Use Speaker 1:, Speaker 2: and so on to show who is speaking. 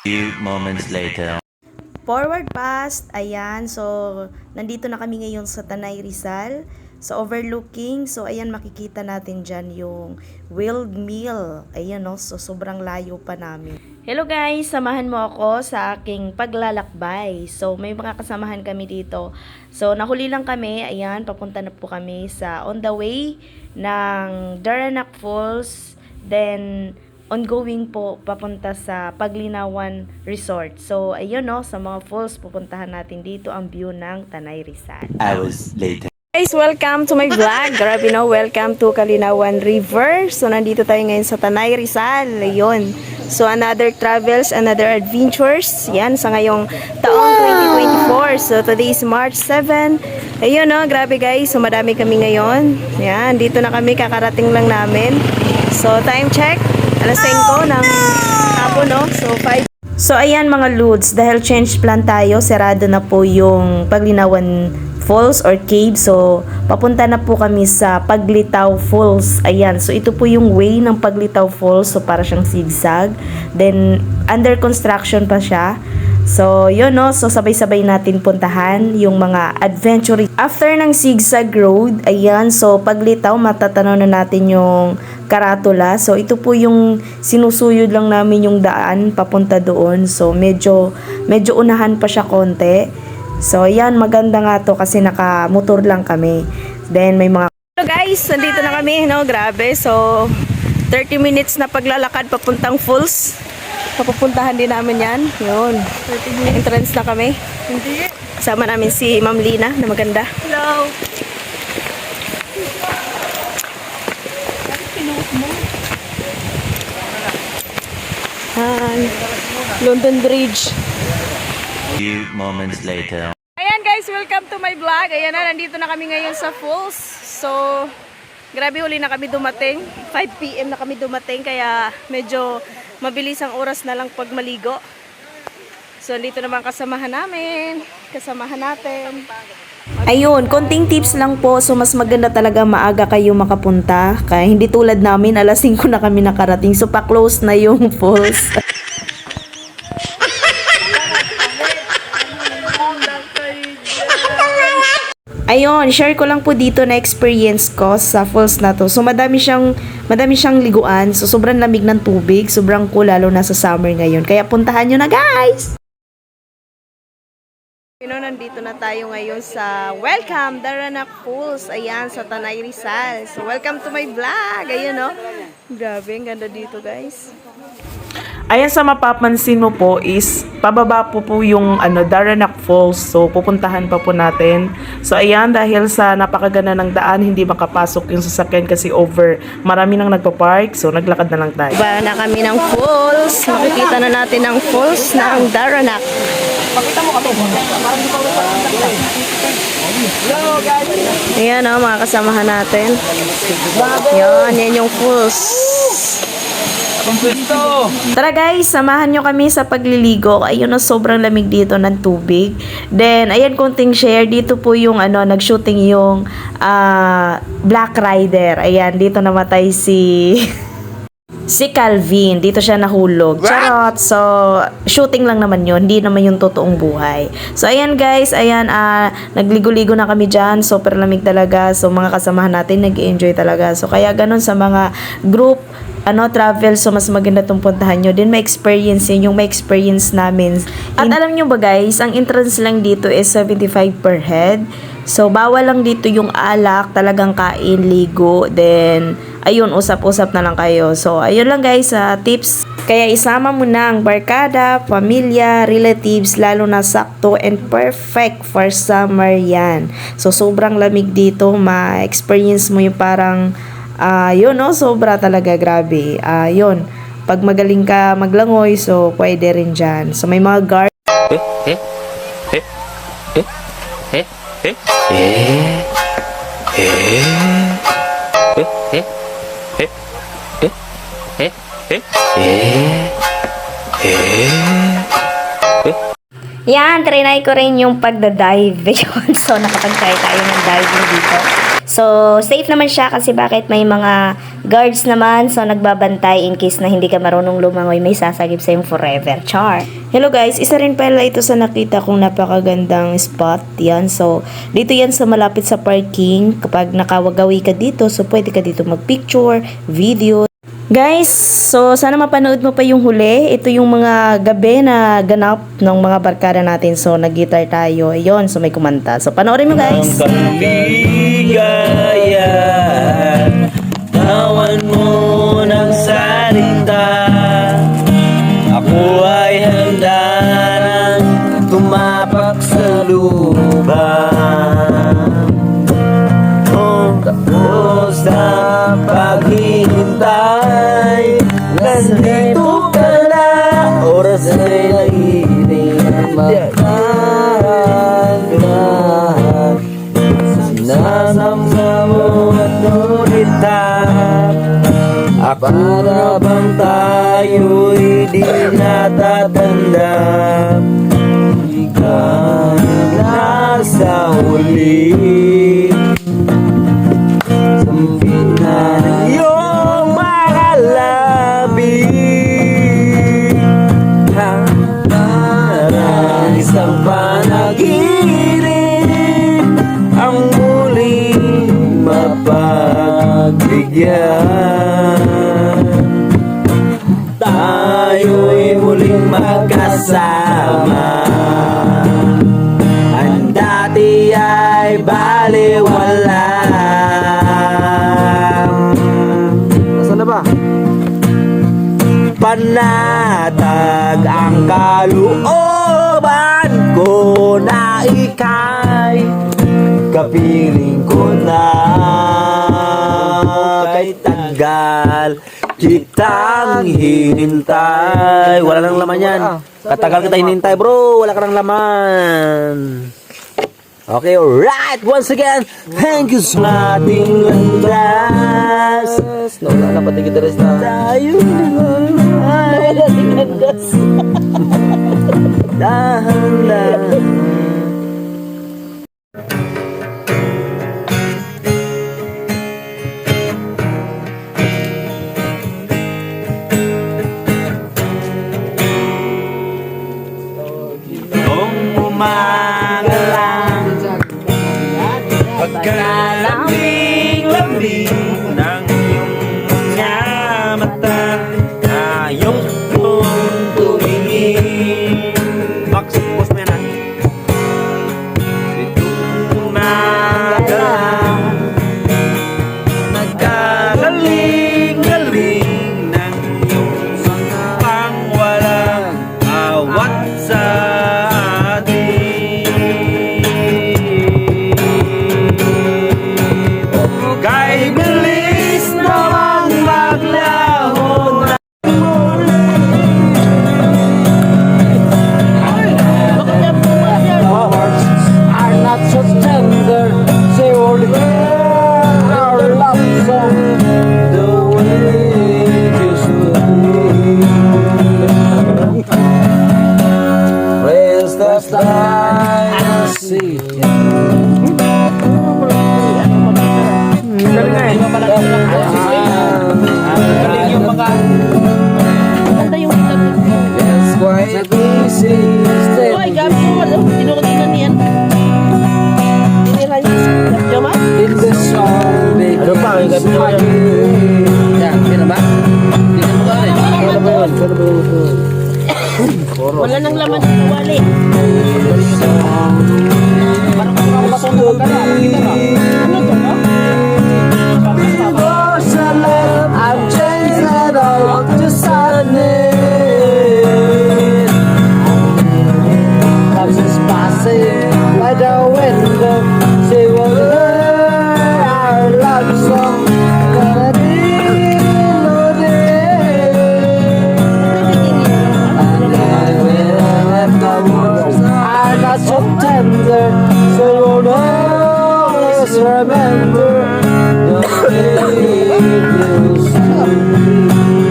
Speaker 1: Few moments later.
Speaker 2: Forward past, ayan, so nandito na kami ngayon sa Tanay Rizal, sa overlooking, so ayan makikita natin dyan yung Wild Mill, ayan no, so sobrang layo pa namin. Hello guys, samahan mo ako sa aking paglalakbay, so may mga kasamahan kami dito, so nahuli lang kami, ayan, papunta na po kami sa on the way ng Daranac Falls, then ongoing po papunta sa Paglinawan Resort. So, ayun no, sa mga falls pupuntahan natin dito ang view ng Tanay Rizal.
Speaker 1: Hours later.
Speaker 2: Guys, welcome to my vlog. Grabe no, welcome to Kalinawan River. So, nandito tayo ngayon sa Tanay Rizal. Ayun. So, another travels, another adventures. Yan, sa ngayong taong 2024. So, today is March 7. Ayun no, grabe guys. So, madami kami ngayon. Yan, dito na kami, kakarating lang namin. So, time check. Alas 5 ng hapon, no? So, 5. So, ayan mga Lods, dahil change plan tayo, sarado na po yung Paglinawan Falls or Cave. So, papunta na po kami sa Paglitaw Falls. Ayan, so ito po yung way ng Paglitaw Falls. So, para siyang zigzag. Then, under construction pa siya. So, yun no, so sabay-sabay natin puntahan yung mga adventure. After ng zigzag road, ayan, so paglitaw, matatanaw na natin yung karatula. So, ito po yung sinusuyod lang namin yung daan papunta doon. So, medyo unahan pa siya konti. So, ayan, maganda nga to kasi naka-motor lang kami. Then, may mga... So, guys, nandito na kami, no, grabe. So, 30 minutes na paglalakad papuntang falls. Papupuntahan din namin yan. Yun. Entrance na kami. Hindi. Kasama namin si Ma'am Lina na maganda. Hello. London Bridge.
Speaker 1: Few moments later.
Speaker 2: Ayan guys, welcome to my vlog. Ayan na, nandito na kami ngayon sa falls. So, grabe huli na kami dumating. 5 PM na kami dumating kaya medyo mabilis ang oras na lang pag maligo. So, dito naman kasamahan natin. Ayun, konting tips lang po. So, mas maganda talaga maaga kayo makapunta. Kaya hindi tulad namin, alas 5 na kami nakarating. So, pa-close na yung falls. Ayun, share ko lang po dito na experience ko sa falls na to. So, madami siyang liguan. So, sobrang lamig ng tubig. Sobrang cool, lalo na sa summer ngayon. Kaya puntahan nyo na, guys! Nandito na tayo ngayon sa Welcome Daranac Falls. Ayan, sa Tanay Rizal. So, welcome to my vlog. Ayun, no? Grabe, ang ganda dito, guys.
Speaker 3: Ayan, sa mapapansin mo po is pababa po yung Daranac Falls. So pupuntahan pa po natin. So ayan, dahil sa napakaganda ng daan, hindi makapasok yung sasakyan kasi marami nang nagpa-park. So naglakad na lang tayo.
Speaker 2: Ba na kami ng falls. Makikita na natin ang falls ng Daranac. Pakita mo kami. Ayan o, mga kasamahan natin. Yan yung falls. Tara guys, samahan nyo kami sa pagliligo. Ayun na, sobrang lamig dito ng tubig. Then, ayan, konting share. Dito po yung nag-shooting yung Black Rider. Ayan, dito namatay si Calvin. Dito siya nahulog. Charot. So, shooting lang naman yun. Hindi naman yung totoong buhay. So, ayan guys. Ayan, nagligo-ligo na kami dyan. Super lamig talaga. So, mga kasamahan natin nag-enjoy talaga. So, kaya ganun sa mga group travel, so mas maganda itong puntahan nyo. Then may experience yun, yung may experience namin. At alam nyo ba guys, ang entrance lang dito is 75 per head. So, bawal lang dito yung alak, talagang kain, ligo, then, ayun, usap-usap na lang kayo. So, ayun lang guys, tips. Kaya isama mo na ang barkada, pamilya, relatives, lalo na sakto and perfect for summer yan. So, sobrang lamig dito, ma-experience mo yung parang yun no, sobra talaga, grabe. Yun, pag magaling ka maglangoy, so pwede rin dyan. So may mga guard. Yan, trinay ko rin yung pagda-dive. So nakapag-try tayo ng diving dito.
Speaker 4: So, safe naman siya kasi bakit may mga guards naman. So, nagbabantay in case na hindi ka marunong lumangoy, may sasagip sa yung forever. Char!
Speaker 2: Hello guys, isa rin pala ito sa nakita kong napakagandang spot. Yan, so dito yan sa malapit sa parking. Kapag nakawagawi ka dito, so pwede ka dito magpicture, video. Guys, so sana mapanood mo pa yung huli. Ito yung mga gabi na ganap ng mga barkada natin. So nag-guitar tayo. Ayun, so may kumanta. So panoorin mo guys.
Speaker 5: Kaligayahan, tawan mo ng salita. Ako ay handa nang tumapak sa lubang. Kung tapos na paghihintay, nandito ka na, oras ay naiinit. Magkakaroon sinasama mo at ngunita. Para bang tayo'y di natatanda? Ikaw nasa huli, sampit na iyong mga labi. Parang isang panaginip ang muling mapagbigyan. Tayo'y muling magkasama. Ang dati ay baliwala. Nasaan na ba? Panatag ang kalooban ko na ika'y kapiling ko na. Kay tagal kitang hinintay. Wala nang laman yan. Katagal kita hinintay bro, wala ka nang laman. Okay, alright. Once again, thank you sa ating landas. Wala na pati kita rin na tayo ay landas. Dahan-dahan. Pagkalambing-lambing ng iyong mga mata, ayok kong tumingin. Box mo yan ha. Itong magalang, nagkagaling-galing ng iyong mga pangwalang awat sa kay bilis namang maglaho na our hearts are not so tender. Say all our love song the way it used to be. Rest of time see. Galing yung mga ganda yung it's quite easy.
Speaker 6: Oy, gabi mo, tinukutin niyan. Tinira niya sa jama?
Speaker 5: In the song
Speaker 3: Ano pa? Ang gabi mo yan.
Speaker 5: yan, pina ba? Hindi mo ka rin.
Speaker 6: Wala nang laman sa wali. Parang kung ako matulog ka na. Kita na. Ano to, no?
Speaker 5: I've changed it all to sadness. Love's just passing by the window. Say we'll learn our love song. Gonna be loaded. And I will let the words are not so tender. So you'll always remember the way it used to be.